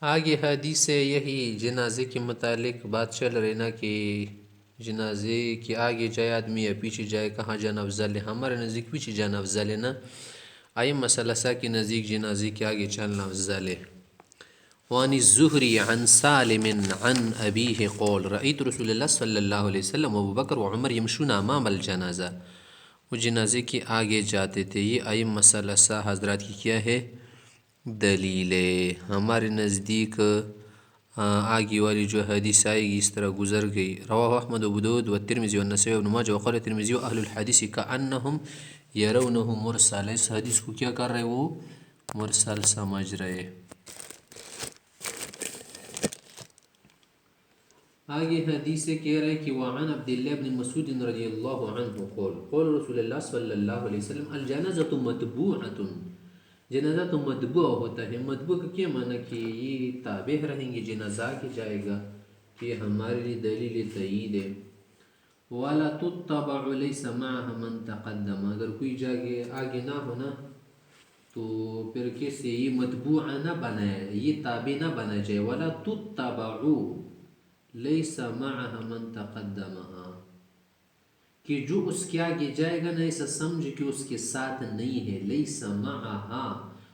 آگے حدیث سے یہی جنازے کے متعلق بات چل رہی نا کہ جنازے کے آگے جائے آدمی یا پیچھے جائے کہاں جانا افضل ہے. ہمارے نزدیک پیچھے جانا افضل ہے نا. آئی مسئلہ سا کے نزدیک جنازے کے آگے چلنا افضل ہے. وعن الزهري عن سالم عن أبيه قول رأيت رسول الله صلی اللہ علیہ وسلم ابو بکر و عمر یمشون امام الجنازہ. وہ جنازے کے آگے جاتے تھے. یہ آئی مسئلہ سا حضرات کی کیا ہے دلیل ہے. ہمارے نزدیک آگے والی جو حدیث آئے گی اس طرح گزر گئی. رواہ احمد و ابو و ترمذی و نسائی و ابن ماجہ وقال ترمذی اہل الحدیث کأنہم یرونہ مرسل. اس حدیث کو کیا کر رہے وہ مرسل سمجھ رہے. آگے حدیث سے کہہ رہے کہ وعن عبداللہ بن مسعود رضی اللہ عنہ قول قول رسول اللہ صلی اللہ علیہ وسلم الجنازۃ متبوعۃ. جنازہ تو متبوع ہوتا ہے. متبوع کا کیا معنی کہ یہ تابع رہیں گے جنازہ کے جائے گا کہ ہمارے لیے دلیل تعید ہے. ولا تتبع ليس معها من تقدم. اگر کوئی جاگے آگے نہ ہونا تو پھر کیسے یہ متبوع نہ بنائے یہ تابع نہ بنا جائے. ولا تتبع لیس معها من تقدمها کہ جو اس کے آگے جائے گا نا ایسا سمجھ کہ اس کے ساتھ نہیں ہے. لیس معها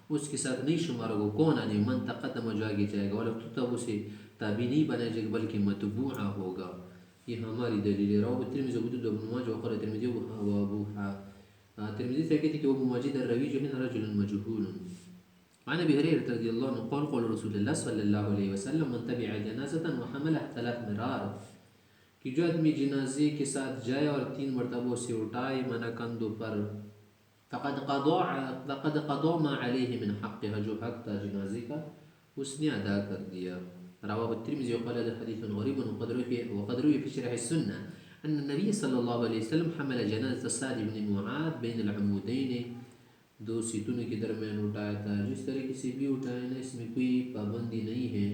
اس کے ساتھ نہیں شمار ہوگا. کون آدمی من تقدم جو آگے جائے گا. ولا تتبع اسے تابع نہیں بنایا جائے گا بلکہ متبوع ہوگا. یہ ہماری دلیل ہے. رواه الترمذی و ابن ماجہ وقال الترمذی و ابو ترمذی سے کہتے کہ ابو ماجد الروی جو ہے رجل مجهول. عن ابي هريره رضي الله عنه قال قال رسول الله صلى الله عليه وسلم من تبع جنازه وحملها 3 مرار. کہ جو آدمی جنازے کے ساتھ جائے اور 3 مرتبہ سے اٹھائے منا کندھوں پر فقد قضى ما عليه من حقها جو حق تھا جنازے کا اس نے ادا کر دیا. رواه الترمذي وقال هذا حديث غريب وقد روي في شرح السنه ان النبي صلى الله عليه وسلم حمل جنازه سعد بن معاذ بين العمودين. 2 ستونوں کے درمیان اٹھایا تھا. جس طریقے سے بھی اٹھائے نا اس میں کوئی پابندی نہیں ہے.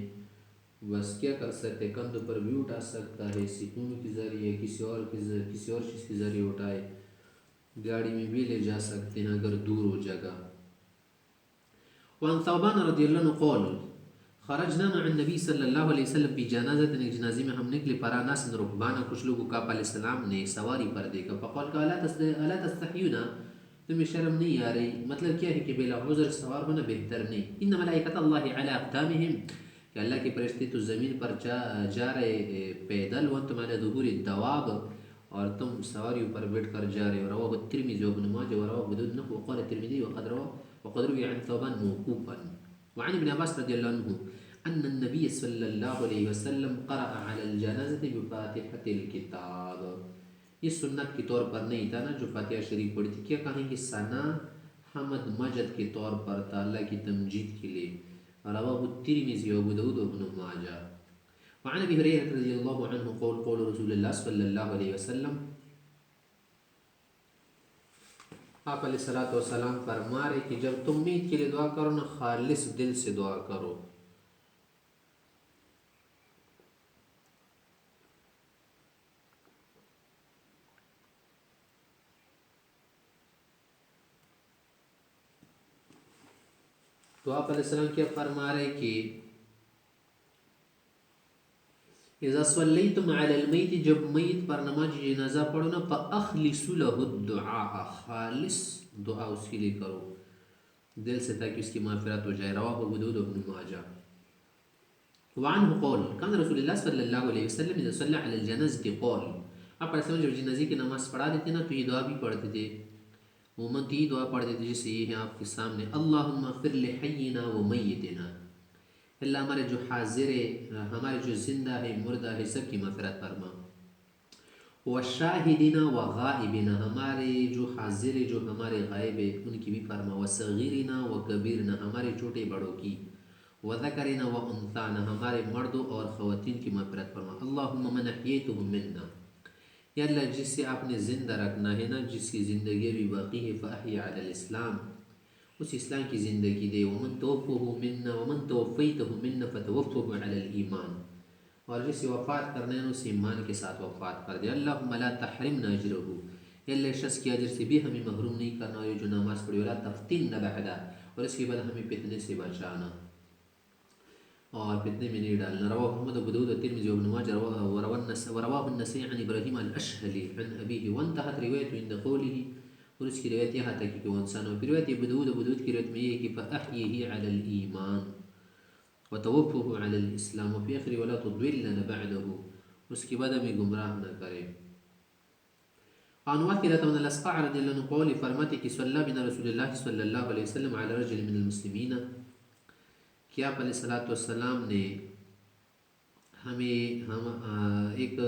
بس کیا کر سکتے کندھوں پر بھی اٹھا سکتا ہے ستونوں کے ذریعے کسی اور چیز کے ذریعے اٹھائے. گاڑی میں بھی لے جا سکتے ہیں اگر دور ہو جگہ. وعن ثوبان رضی اللہ عنہ قول خرجنا مع النبی صلی اللہ علیہ وسلم فی جنازۃ. ایک جنازے میں ہم نکلے پرا ناس رکبانا کچھ لوگوں کا علیہ السلام نے سواری پر دیکھا. فقال کہ الا تستحیون تمہیں شرم نہیں آ رہی. مطلب کیا ہے کہ بلا عذر سوار ہونا بہتر نہیں. ان ملائکۃ اللہ علی اقدامہم کہ اللہ کے فرشتے تو زمین پر جا رہے پیدل. وانتم علی ظہور الدواب اور تم سواریوں پر بیٹھ کر جا رہے. رواہ الترمذی وابن ماجہ ورواه ابو داؤد وقال الترمذی وقد روي عن ثوبان موقوفا. وعن ابن عباس رضی اللہ عنہ ان النبی صلی اللہ علیہ وسلم قرأ علی الجنازۃ بفاتحۃ الکتاب. یہ سنت کے طور پر نہیں تھا نا جو فاتحہ شریف پڑھی تھی. کیا کہیں گے ثنا حمد مجد کے طور پر تھا اللہ کی تمجید کے لیے. رواہ الترمذی وابو داؤد وابن ماجہ. وعن ابی ہریرہ رضی اللہ عنہ قول قول رسول اللہ صلی اللہ علیہ وسلم آپ علیہ الصلوۃ والسلام فرما رہے کہ جب تم میت کے لیے دعا کرو نا خالص دل سے دعا کرو. تو آپ علیہ السلام کیا فرما رہے کہ اذا صلیتم علی المیت جب میت پر نماز جنازہ پڑھو نا فاخلصوا له الدعاء خالص دعا اس کے لیے کرو دل سے تاکہ اس کی مغفرت ہو جائے. رواہ ابو داؤد وابن ماجہ. وعنہ قول کان رسول اللہ صلی اللہ علیہ وسلم اذا صلی علی الجنازۃ قول آپ علیہ السلام جب جنازے کی نماز پڑھا دیتے نا تو یہ دعا بھی پڑھتے تھے. عموماً یہ دعا پڑھتے تھے جیسے یہ ہے آپ کے سامنے اللہم اغفر لحینا و میتنا. اللہ ہمارے جو حاضر ہے ہمارے جو زندہ ہے مردہ ہے سب کی مغفرت فرما. وشاہدین و غائبین ہمارے جو حاضر ہے جو ہمارے غائب ہے ان کی بھی فرما. وصغیرین و کبیرین ہمارے چھوٹے بڑوں کی. وذکرین و انثان ہمارے مردوں اور خواتین کی مغفرت فرما. اللہم من احییتہ منا یا اللہ جس سے آپ نے زندہ رکھنا ہے نا جس کی زندگی بھی باقی ہے فاحی علی الاسلام اس اسلام کی زندگی دے. ومن توفہ منا ومن توفیتہ منا فتوفہ علی الایمان اور جسے وفات کرنے ہیں اسے ایمان کے ساتھ وفات کر دے. اللہم لا تحرمنا اجرہ یا اللہ شخص کی اجر سے بھی ہمیں محروم نہیں کرنا. اور یہ جو نماز پڑھی ولا تفتنا بعدا اور اس کے بعد ہمیں فتنے سے بچانا. اور فتنے میں نہیں ڈالنا. رواہ احمد ابو داؤد الترمذی وابن ماجہ ورواه النسائی عن ابراہیم الاشہلی عن ابیہ وانتہت روایت عند قوله، اور اس کی روایت یہاں تک کہ وہ انسان ہو. پھر روایت ابو داؤد کی روایت میں یہ ہے کہ فأحیہ علی الایمان وتوفه علی الاسلام وفی آخر ولا تضلن بعده، اس کے بعد ہمیں گمراہ نہ کرے. عن واثلة بن الأسقع رضي الله عنه قال فرماتے کہ صلی بنا رسول اللہ صلی اللہ علیہ وسلم علی رجل من المسلمین، کہ آپ علیہ الصلوۃ والسلام نے ہم ایک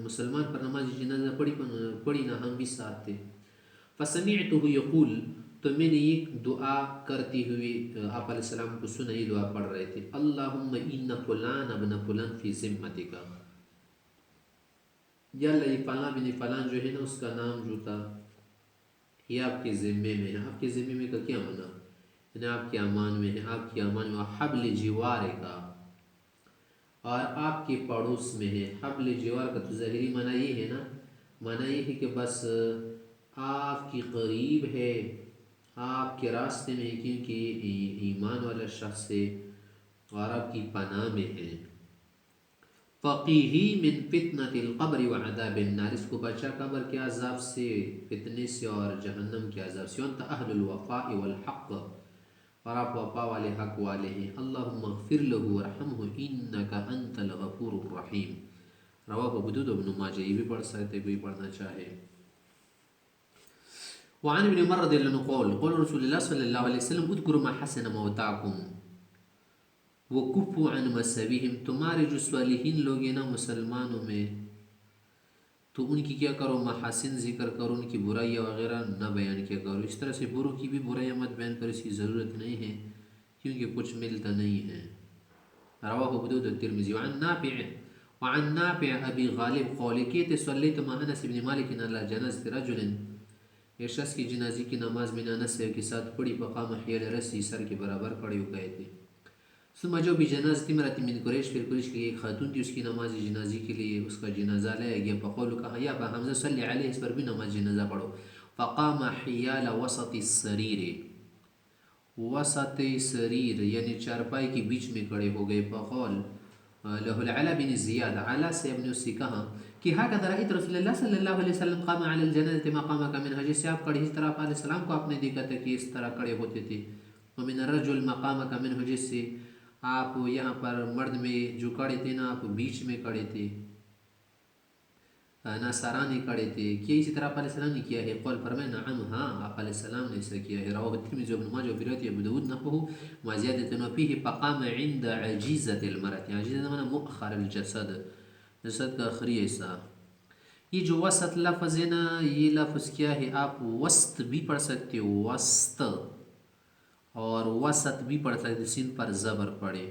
مسلمان پر نماز جنازہ پڑھی نہ ہم بھی ساتھ تھے. فسمعته یقول، تو میں نے یہ دعا کرتے ہوئے آپ علیہ السلام کو سنا، یہ دعا پڑھ رہے تھے، اللہم ان فلان ابن فلان فی ذمتک، یا اللہ یہ فلاں بن فلاں جو ہے نا اس کا نام جو تھا یہ آپ کے ذمے میں ہے. آپ کے ذمے میں کا کیا معنی؟ یعنی آپ کے امان میں ہے، آپ کے امان میں، حبل جوار کا، اور آپ کے پڑوس میں ہے. حبل جوار کا تو ظاہری معنی یہ ہے نا، معنی یہ ہے کہ بس آپ کی قریب ہے، آپ کے راستے میں ہے، کیونکہ یہ ایمان والا شخص ہے اور آپ کی پناہ میں ہے. فقیہی من فتنة القبر وعذاب النار، اس کو بچا قبر کے عذاب سے، فتنے سے اور جہنم کے عذاب سے. وانت اہل الوفاء والحق، اور آپ وفا والے حق والے ہیں. اللہم اغفر له ورحمہ انک انت الغفور الرحیم. رواہ ابو داؤد ابن ماجہ. یہ بھی پڑھ سکتے کوئی پڑھنا چاہے. وعن ابن عمر رضی اللہ عنہ قول قول رسول اللہ صلی اللہ علیہ وسلم اذکروا ما حسن موتاکم وکفوا عن مساویہم، تمہارے جو صالحین لوگ ہیں نا مسلمانوں میں، تو ان کی کیا کرو، محاسن ذکر کرو، ان کی برائیاں وغیرہ نہ بیان کیا کرو. اس طرح سے بروں کی بھی برائیاں مت بیان کرو، اس کی ضرورت نہیں ہے کیونکہ کچھ ملتا نہیں ہے. رواہ ابو داؤد الترمذی. وعن نافع ابی غالب قال کہتے صلیت مع انس بن مالک علی جنازۃ رجل، ایک شخص کی جنازے کی نماز میں انس کے ساتھ پڑھی، فقام حیال رسی، سر کے برابر کھڑے ہو گئے تھے. ثم جو بھی جنازت امرأة من قریش، پھر قریش کی ایک خاتون تھی، اس کی نماز جنازی کے لیے اس کا جنازہ لایا گیا. فقولوا کہا یا ابا حمزہ صلی علیہ، اس پر بھی نماز جنازہ پڑھو. فقام حیال وسط السریر، وسط سریر یعنی چارپائی کے بیچ میں کھڑے ہو گئے. فقال لہ العلا بن زیاد، علا سے اب نے اس سے کہا کہ هكذا رأيت رسول اللہ صلی اللہ علیہ وسلم قام علی الجنازة مقامک منها، جس سے آپ کھڑے اس طرح آپ علیہ السلام کو آپ نے دیکھا تھا کہ اس طرح کھڑے ہوتے تھے. ومن الرجل مقامک منه، جس سے آپ یہاں پر مرد میں جو کھڑے تھے نا آپ بیچ میں کھڑے تھے، ناصرانی کھڑے تھے. کیا اسی طرح آپ علیہ السلام نے کیا ہے؟ قول فرمائے نعم، ہاں آپ علیہ السلام نے ایسا کیا ہے. رواہ الترمذی وابن ماجہ وفی روایت ابو داؤد نحوہ ما زیادۃ وفیہ فقام عند عجیزۃ المرأة، عجیزہ معنی مؤخر الجسد، جسد کا آخری حصہ. یہ جو وسط لفظ ہے نا، یہ لفظ کیا ہے؟ آپ وسط بھی پڑھ سکتے ہو، وسط، اور وسط بھی پڑھ سکتے، سین پر زبر پڑے.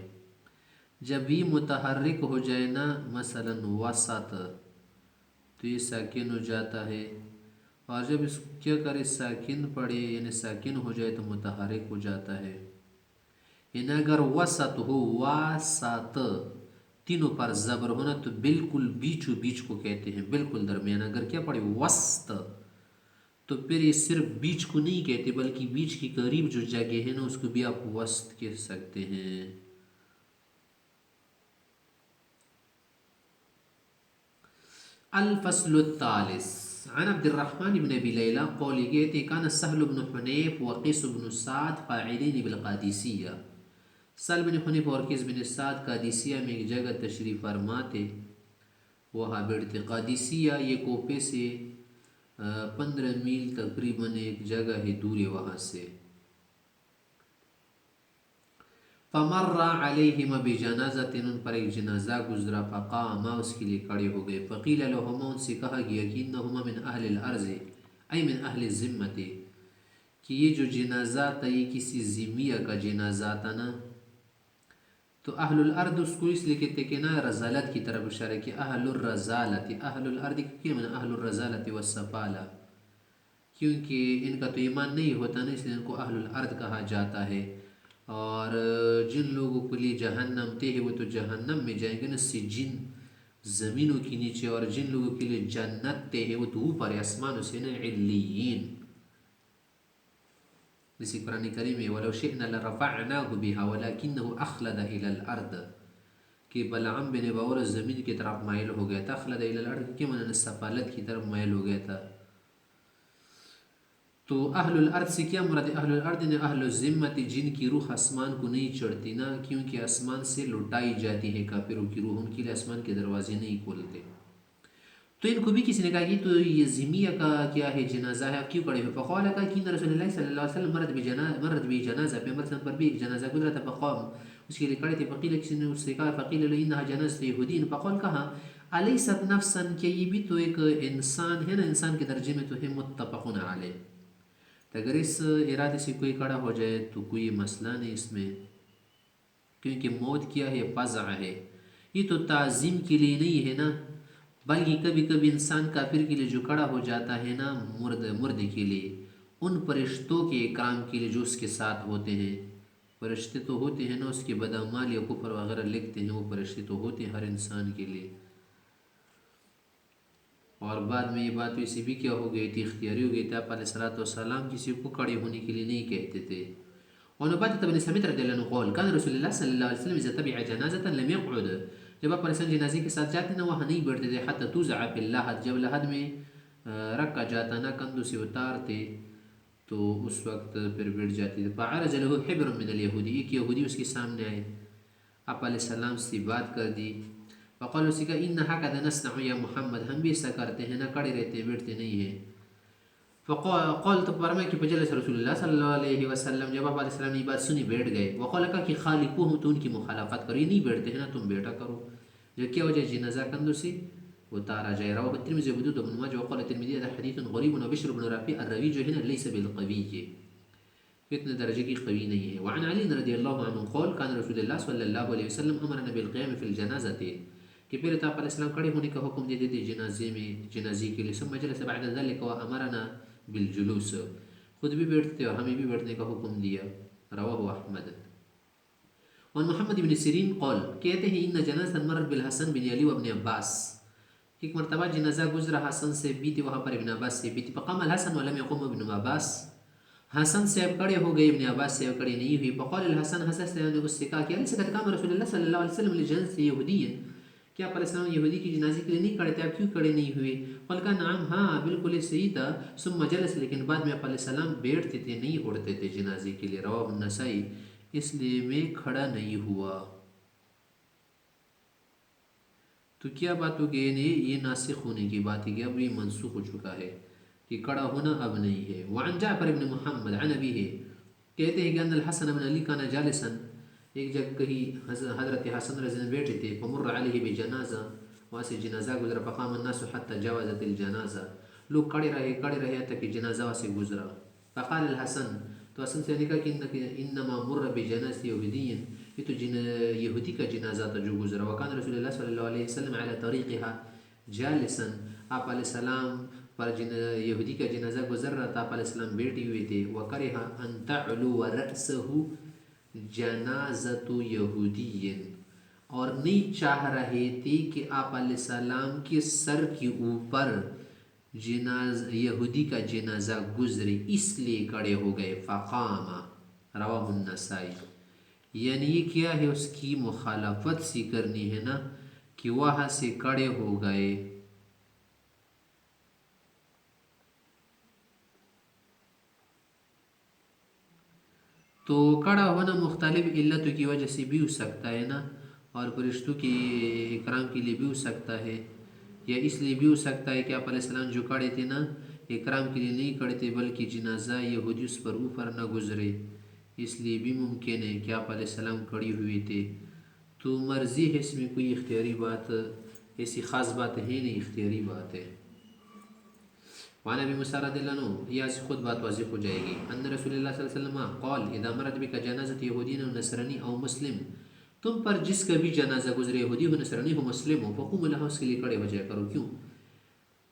جب یہ متحرک ہو جائے نا، مثلا وسط، تو یہ ساکن ہو جاتا ہے، اور جب اس کیا کرے ساکن پڑے یعنی ساکن ہو جائے تو متحرک ہو جاتا ہے. یعنی اگر وسط ہو، واسط، تینوں پر زبر ہونا تو بالکل بیچو بیچ کو کہتے ہیں، بالکل درمیان. اگر کیا پڑے وسط، تو پھر یہ صرف بیچ کو نہیں کہتے بلکہ بیچ کی قریب جو جگہ ہے نا اس کو بھی آپ وسط کہہ سکتے ہیں. الفصل الثالث. عن عبد الرحمن بن ابی لیلہ قول کہتے کان سہل بن حنیف وقیس بن سعد قاعدین بالقادسیہ، سہل بن حنیف اور قیس بن سعد قادسیہ میں ایک جگہ تشریف فرما تھے، وہاں بیٹھتے. قادسیہ یہ کوفے سے 15 میل تقریباً ایک جگہ ہے دور ہے وہاں سے. فمر علیہما بجنازۃ، ان پر ایک جنازہ گزرا. فقاما، اس کے لیے کھڑے ہو گئے. فقیل لہما، ان سے کہا گیا کہ انہما من اہل الارض ای من اہل الذمۃ، کہ یہ جو جنازہ تھا یہ کسی ذمیہ کا جنازہ تھا نا. تو اہل الارض اس کو اس لیے کہتے کہ نا رزالت کی طرف اشارہ کہ اہل الرزالت، اہل الارض کی من اہل الرزالت والسفالہ، کیونکہ ان کا تو ایمان نہیں ہوتا نا، اس لیے ان کو اہل الارض کہا جاتا ہے. اور جن لوگوں کے لیے جہنم تے ہے وہ تو جہنم میں جائیں گے نا، سجن زمینوں کے نیچے. اور جن لوگوں کے لیے جنت تے ہے وہ تو اوپر آسمانوں سے نا، علیین. جیسے قرآن کریم میں وَلَوْ شِئْنَا لَرَفَعْنَاهُ بِهَا وَلَكِنَّهُ أَخْلَدَ إِلَى الْأَرْضِ کہ بلعام بن باور زمین کی طرف مائل ہو گیا تھا، اخلد الی الارض کے معنی سفالت کی طرف مائل ہو گیا تھا. تو اہل الارض سے کیا مراد ہے؟ اہل الارض نے اہل الذمت، جن کی روح آسمان کو نہیں چڑھتی نا، کیونکہ آسمان سے لٹائی جاتی ہے کافروں کی روح، ان کے لیے آسمان کے دروازے نہیں کھولتے. تو ان کو بھی کسی نے کہا کہ تو یہ ذمیہ کا کیا ہے، جنازہ ہے، آپ کیوں کھڑے ہو؟ فقال کا کہ رسول اللہ صلی اللہ علیہ وسلم مرت بھی جنازہ، پیغمبر پر بھی ایک جنازہ گزرا تھا، فقام اس کے لیے کھڑے تھے. فقیل کسی نے اس سے کہا، فقیل له انها جنازہ یہودین، فقال کہا الیست نفسا، کہ یہ بھی تو ایک انسان ہے نا، انسان کے درجے میں تو ہے. متفقون علیہ. تو اگر اس ارادے سے کوئی کھڑا ہو جائے تو کوئی مسئلہ نہیں اس میں، کیونکہ موت کیا ہے، فزع ہے، یہ تو تعظیم کے لیے نہیں ہے نا، بلکہ کبھی کبھی انسان کافر کے لیے جو کھڑا ہو جاتا ہے نا، مردے کے لیے، ان فرشتوں کے اکرام کے لیے جو اس کے ساتھ ہوتے ہیں. فرشتے تو ہوتے ہیں نا، اس کے بدعمال یا کفر وغیرہ لکھتے ہیں، وہ فرشتے تو ہوتے ہیں ہر انسان کے لیے. اور بعد میں یہ بات ویسے بھی کیا ہو گئی تھی، اختیاری ہو گئی تھی. آپ علیہ الصلوۃ والسلام کسی کو کھڑے ہونے کے لیے نہیں کہتے تھے. ونبات بن سمت رضی اللہ عنہ قال کان رسول اللہ صلی اللہ علیہ وسلم اذا تبع جنازة لم يقعد، جب آپ علیہ جنازے کے ساتھ جاتے نا وہاں نہیں بیٹھتے تھے. حتی توزع فی اللحد، جب لحد میں رکھا جاتا نا، کندھوں سے اتارتے تو اس وقت پھر بیٹھ جاتے تھے. فعرض له حبر من اليهودی، ایک یہودی اس کے سامنے آئے، آپ علیہ السلام سے بات کر دی. فقال اسی کا ان هكذا نصنع یا محمد، ہم بھی ایسا کرتے ہیں نا، کھڑے رہتے ہیں، بیٹھتے نہیں ہیں. فقال تو فرمایا کہ فجلس رسول اللہ صلی اللہ علیہ وسلم، جب آپ علیہ السلام نے یہ بات سنی بیٹھ گئے. وقال کا کہ خالقوہم، تو ان کی مخالفت کرو، یہ نہیں بیٹھتے ہیں نا، تم بیٹھا کرو. جو کیا وجہ جنازہ کندھوں سے اتارا جائے. رواه الترمذی وابو داؤد وابن ماجہ. وقال الترمذی هذا حدیث غریب. وبشر بن رافع الروی جو ہے نا لیس بالقوی، اتنے درجے کی قوی نہیں ہے. وعن علی رضی اللہ عنہ قال كان رسول اللہ صلی اللہ علیہ وسلم امرنا بالقیام فی الجنازۃ، کہ پہلے تو آپ علیہ السلام کھڑے ہونے کا حکم دیتے تھے جنازے میں، جنازے کے لیے. ثم جلس بعد ذلك وامرنا بالجلوس، خود بھی بیٹھتے اور ہمیں بھی بیٹھنے کا حکم دیا. رواہ احمد. اور محمد بن سیرین قال، کہتے ہیں ان جنازہ مرت بالحسن بن علی وابن عباس، ایک مرتبہ جنازہ گزرا حسن سے بھی تھی، وہاں پر ابن عباس سے بھی تھی. فقام الحسن ولم يقم ابن عباس، حسن سے اب کھڑے ہو گئے، ابن عباس سے اب کھڑے نہیں ہوئی. فقال الحسن، حسن سے نے اس سے کہا کہ علیہ قد قام رسول اللہ صلی اللہ علیہ وسلم لجنازۃ یہودی، کیا آپ علیہ السلام یہودی کی جنازے کے لیے نہیں کھڑے تھے، آپ کیوں کھڑے نہیں ہوئے؟ قال کا نعم، ہاں بالکل یہ صحیح تھا. ثم جلس، لیکن بعد میں آپ علیہ السلام بیٹھتے تھے، نہیں اڑتے تھے جنازے کے لیے. رواہ النسائی، اس لیے میں کھڑا نہیں ہوا. تو کیا بات ہو گئی؟ یہ ناسخ ہونے کی بات ہے کہ اب یہ منسوخ ہو چکا ہے، کہ کھڑا ہونا اب نہیں ہے. وعن جعفر بن محمد عن ابیہ، کہتے ہیں کہ ان الحسن بن علی کان جالسا، ایک جگہ کہیں حضرت حسن رضی اللہ بیٹھے تھے. فمر علیہ بجنازہ، وہاں سے جنازہ گزرا. فقام الناس حتی جاوزت الجنازہ، لوگ کھڑے رہے حتیٰ کہ جنازہ وہاں سے گزرا. فقال الحسن، تو حسن سے نے کہا کہ انما مر بجنازۃ یہودی، یہ تو یہودی کا جنازہ تھا جو گزرا. وکان رسول اللہ صلی اللہ علیہ وسلم علی طریقها جالسا، آپ علیہ السلام پر یہودی کا جنازہ گزر رہا تھا، آپ علیہ السلام بیٹھے ہوئے تھے. وکرہ ان تعلو رأسہ جنازۃ یہودی، اور نہیں چاہ رہے تھے کہ آپ علیہ السلام کے سر کے اوپر یہودی کا جنازہ گزرے، اس لیے کھڑے ہو گئے. فقام. رواہ النسائی. یعنی یہ کیا ہے، اس کی مخالفت سی کرنی ہے نا، کہ وہاں سے کھڑے ہو گئے. تو کھڑا ہونا مختلف علتوں کی وجہ سے بھی ہو سکتا ہے نا، اور فرشتوں کے اکرام کے لیے بھی ہو سکتا ہے، یا اس لیے بھی ہو سکتا ہے کہ آپ علیہ السلام جو کھڑے تھے نا، اکرام کے لیے نہیں کھڑے تھے، بلکہ جنازہ یہودی اس پر اوپر نہ گزرے، اس لیے بھی ممکن ہے کہ آپ علیہ السلام کھڑی ہوئے تھے. تو مرضی ہے، اس میں کوئی اختیاری بات، ایسی خاص بات ہے نہیں، اختیاری بات ہے. وعن ابی موسیٰ رضی اللہ عنہ، یہاں سے خود بات واضح ہو جائے گی. ان رسول اللہ صلی اللہ علیہ وسلم قال اذا مرت بک جنازۃ یہودی او نصرانی او مسلم، تم پر جس کا بھی جنازہ گزرے، یہودی ہو، نصرانی ہو، مسلم ہو، فقوموا لها، اس کے لیے کھڑے ہو جایا کرو. کیوں؟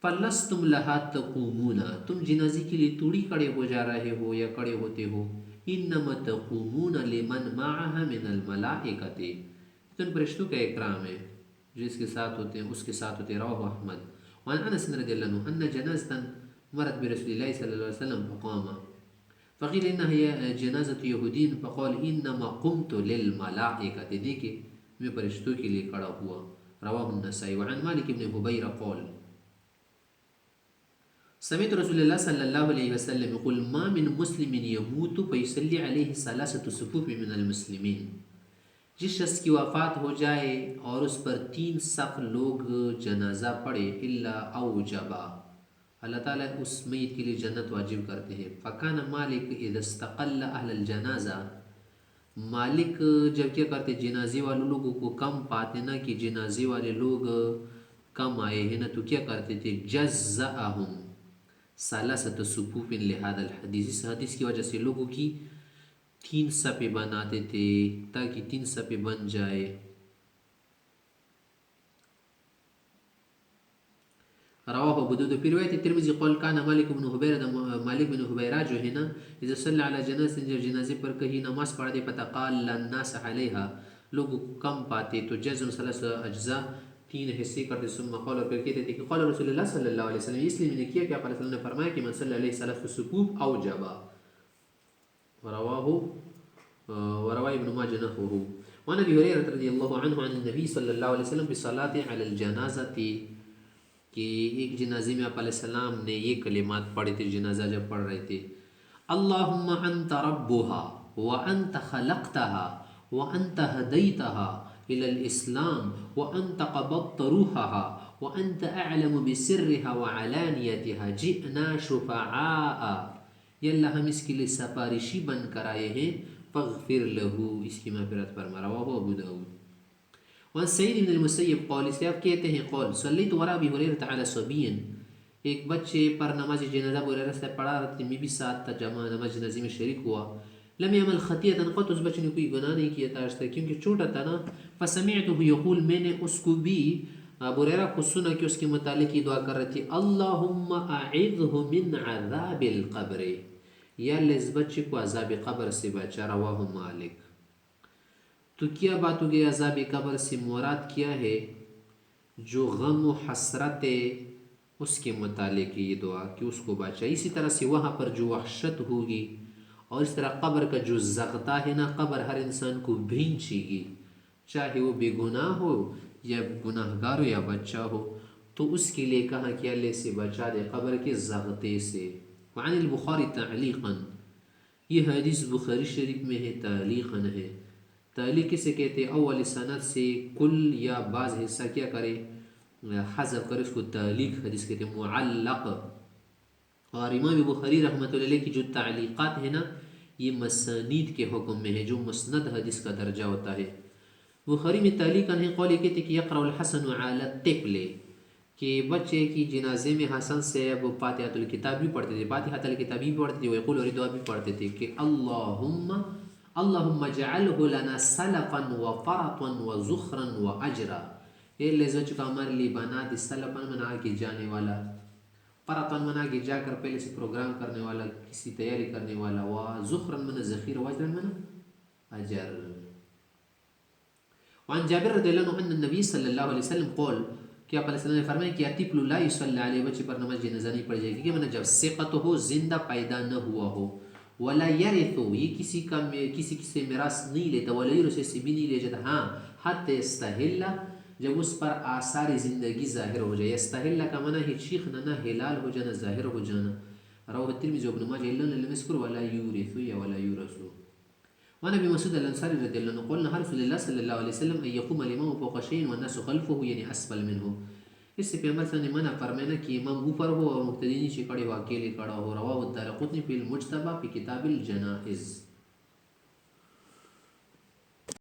فلستم لها تقومون، تم جنازے کے لیے توڑی کھڑے ہو جا رہے ہو یا کھڑے ہوتے ہو. انما تقومون لمن معها من الملائکۃ، تو ان فرشتوں کا اکرام ہے جو اس کے ساتھ ہوتے ہیں، اس کے ساتھ ہوتے ہیں. رواہ احمد. وعن انس رضی اللہ عنہ ان جنازۃ مرت برسول اللہ صلی اللہ علیہ وسلم فقام، فقیل انها هي جنازة یہودین فقال انما قمت للملائکۃ، دیکھے میں فرشتوں کے لیے کھڑا ہوا. رواہ النسائی. وعن مالک بن حبیر قال سمعت رسول اللہ صلی اللہ علیہ وسلم يقول ما من مسلم يموت فيصلي عليه ثلاثة صفوف من المسلمین، جس شخص کی وفات ہو جائے اور اس پر 3 صف لوگ جنازہ پڑھے الا اوجبا، اللہ تعالیٰ اس میت کے لیے جنت واجب کرتے ہیں. فکان مالک اذا استقل اہل الجنازہ، مالک جب کیا کرتے جنازے والے لوگوں کو کم پاتے نا کہ جنازے والے لوگ کم آئے ہیں نا، تو کیا کرتے تھے جزأہم ثلاثۃ صفوف لہذا الحدیث، اس حدیث کی وجہ سے لوگوں کی 3 صفیں بناتے تھے تاکہ 3 صفیں بن جائے. رواہ ابو داؤد. پھر روایت ترمذی قال کان مالک بن حبیرہ، مالک بن حبیرہ جو ہے نا، اذا صلی علی جنازہ، جب جنازے پر کہیں نماز پڑھ دے فتقال الناس علیہا، لوگ کم پاتے تو جزم 3 اجزاء، 3 حصے کرتے. ثم قال، اور پھر کہتے تھے کہ قال رسول اللہ صلی اللہ علیہ وسلم، اس لیے میں نے کیا کہ آپ علیہ وسلم نے فرمایا کہ من صلی علیہ ثلاث صفوف اوجبا. وروى ابن ماجه نحوه. وعن ابي هريره رضي الله عنه عن النبي صلى الله عليه وسلم بالصلاه على الجنازه، کہ ایک جنازے میں آپ علیہ السلام نے یہ کلمات پڑھے تھے جنازہ جب پڑھ رہے تھے: اللہم انت ربها وانت خلقتها وانت هدیتها الى الاسلام وانت قبضت روحها وانت اعلم بسرها وعلانیتها جئنا شفعاء، یا اللہ ہم اس کے لیے سفارشی بن کر آئے ہیں، فاغفر له، اس کی مغفرت فرما. رواہ ابو داؤد. وعن سعید بن المسیب قال، اس لیے آپ کہتے ہیں قول صلیت وراء ابی ہریرہ علی صبی، ایک بچے پر نماز جنازہ ابو ہریرہ سے پڑھا رہا تھا، میں بھی ساتھ تھا، جمع نماز جنازے میں شریک ہوا. لم يعمل خطیئۃ قط، اس بچے نے کوئی گناہ نہیں کیا تھا آج تک کیونکہ چھوٹا تھا نا. فسمعته یقول، میں نے اس کو بھی ابو ہریرہ کو سنا کہ اس کے متعلق یہ دعا کر رہی تھی: اللہم اعذہ من عذاب القبر، یا اللہ اس بچے کو عذاب قبر سے بچا. رواہ مالک. تو کیا بات ہو گئی عذاب قبر سے مراد کیا ہے؟ جو غم و حسرت ہے اس کے متعلق یہ دعا کہ اس کو بچا. اسی طرح سے وہاں پر جو وحشت ہوگی، اور اس طرح قبر کا جو زغتا ہے نا، قبر ہر انسان کو بھینچے گی، چاہے وہ بے گناہ ہو یا گناہ گار ہو یا بچہ ہو، تو اس کے لیے کہا کہ اللہ سے بچا دے قبر کے زغتے سے. وعن البخاری تعلیقا، یہ حدیث بخاری شریف میں ہے، تعلیقا ہے. تعلیق کسے کہتے ہیں؟ اول سند سے کل یا بعض حصہ کیا کرے، حذف کرے، اس کو تعلیق حدیث کہتے ہیں، معلق. اور امام بخاری رحمۃ اللہ علیہ کی جو تعلیقات ہیں نا، یہ مسانید کے حکم میں ہے، جو مسند حدیث کا درجہ ہوتا ہے. بخاری میں تعلیق ہے قول یہ کہتے کہ یقرأ الحسن علی الطفل، کہ بچے کی جنازے میں حسن سے وہ فاتحۃ الکتاب بھی پڑھتے تھے، فاتحۃ الکتاب بھی پڑھتے تھے، ویقول، اور دعا بھی پڑھتے تھے کہ اللہم اجعلہ لنا سلفا وفرطا وزخرا واجرا، اے اللہ اس بچے کو ہمارے لیے بنا دے، سلفا منا کے جانے والا، فرطا منا کے جا کر پہلے سے پروگرام کرنے والا، کسی تیاری کرنے والا، وزخرا منا ذخیرہ، واجرا منا اجر. وعن جابر رضی اللہ عنہ ان النبی صلی اللہ علیہ وسلم قول، کہ آپ علیہ السلام نے فرمایا کہ الطفل لا یصلی علیہ، بچے پر نماز جنازہ نہیں پڑھ جائے گی، کہ مطلب جب ثقت ہو، زندہ پیدا نہ ہوا ہو، ولا یرث، یہ کسی سے میراث نہیں لیتا، ولا یورث، سے بھی نہیں لے جاتا، ہاں حتی یستحل، جب اس پر آثار زندگی ظاہر ہو جائے. یستحل کا معنی ہے چیخنا، نہ ہلال ہو جانا، ظاہر ہو جانا. رواہ الترمذی وابن ماجہ الا لم يذكر ولا یورث یا ولا یورث. وعن ابي مسعود الانصاري رضي الله عنه قال نهى رسول الله صلى الله عليه وسلم ان يقوم الامام فوق شيء والناس خلفه، یعنی اسفل منه. اس سے پیغمبر صلی اللہ علیہ وسلم نے منع فرمایا کہ امام اوپر ہو اور مقتدی نیچے کھڑے ہو، اکیلے کھڑا ہو. رواہ الدارقطنی فی المجتبی فی کتاب الجنائز.